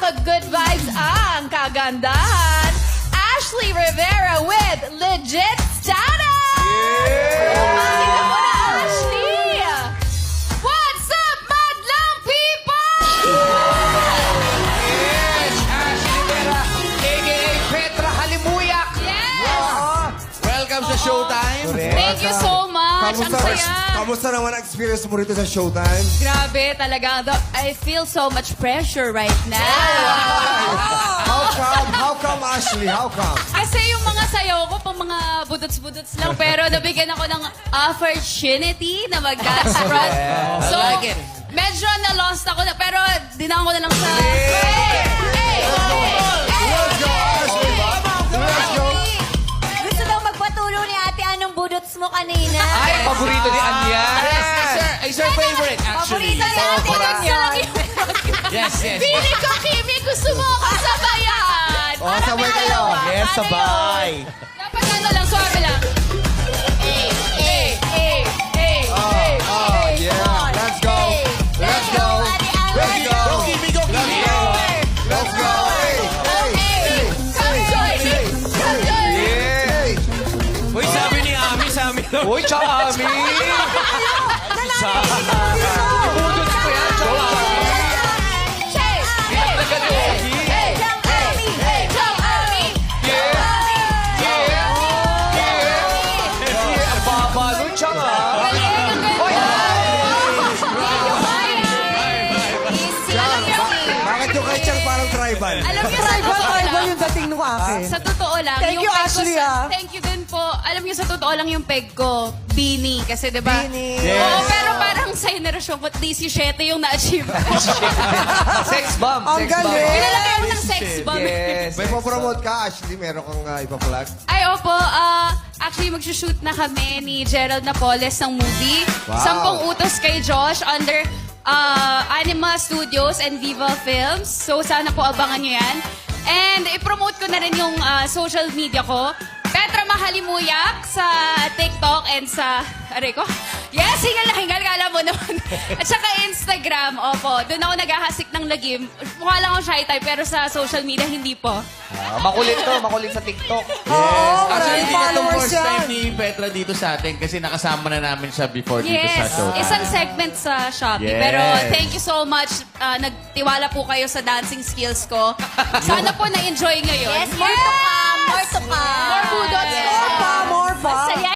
Good vibes ang kagandahan. Ashley Rivera with Legit Status! Kumain na po na, Ashley! What's up, madlang people? Yes, Ashley Vera, a.k.a. Petra Halimuyak. Yes! Welcome sa Showtime. Thank you so much. Ang saya. Kamusta naman ang experience mo rito sa Showtime? Grabe talaga. I feel so much pressure right now. How come, Ashley? How come? Kasi yung mga sayaw ko, pang mga budots-budots lang, pero nabigyan ako ng opportunity na mag-dance front. So, I like it. medyo na-lost ako na, pero dinaan ko na lang sa... Hey! Let's go, Ashley! Let's go! Gusto daw magpatulo ni ate anong budots mo kanina. Ay, paborito ni Anya. It's her favorite, actually. Paborito ni ate Budots na lang yung... Yes, yes. Pili ko, Kimi, gusto mo ako sabayan. Oh, sabay kayo. Yes, sabay. Dapat ano lang, suwabe lang. Yeah, let's go! Let's go! Let's go! Go, Kimi, go, Kimi. Let's go! Hey! Uy, sabi ni Ami, sabi. Uy, tsaka Ami. Budot ko yan, tsaka Ami. Ang baba nun, tsaka. Bakit yung kay Chang parang tribal? Alam niyo, sa totoo lang, yung dating nung akin. sa totoo lang, Thank yung you, peg ko Ashley, sa- ah. Thank you din po. Alam niyo, sa totoo lang yung peg ko, Beanie. Kasi diba? Beanie. Oo, pero parang sa henerasyon ko, 17 yung na-achieve. Sex bomb. Ang galing. Pinalaki ako ng sex bomb. Yes. May popromote ka, Ashley? Meron kang ipa-plug? Ay, opo. Actually, magsushoot na kami ni Gerald Napoles ng movie. Wow. 10 utos kay Josh under Anima Studios and Viva Films. So, sana po abangan nyo yan. And i-promote ko na rin yung social media ko. Petra Mahalimuyak sa TikTok and sa... Aray ko? Yes, hingal na hingal. Kala mo naman. At saka Instagram, opo. Doon ako naghahasik ng lagim. Mukha lang ako shy type, pero sa social media, hindi po. Makulit to, makulit sa TikTok. Yes. Actually, maraming hindi na itong followers first time yan. ni Petra dito sa atin kasi nakasama na namin siya before dito sa Yes, show. isang segment sa Shopee. Yes. Pero thank you so much. Nagtiwala po kayo sa dancing skills ko. Sana po na-enjoy ngayon. Yes, more to come. More to come. More budots. Yes. More pa. Masaya.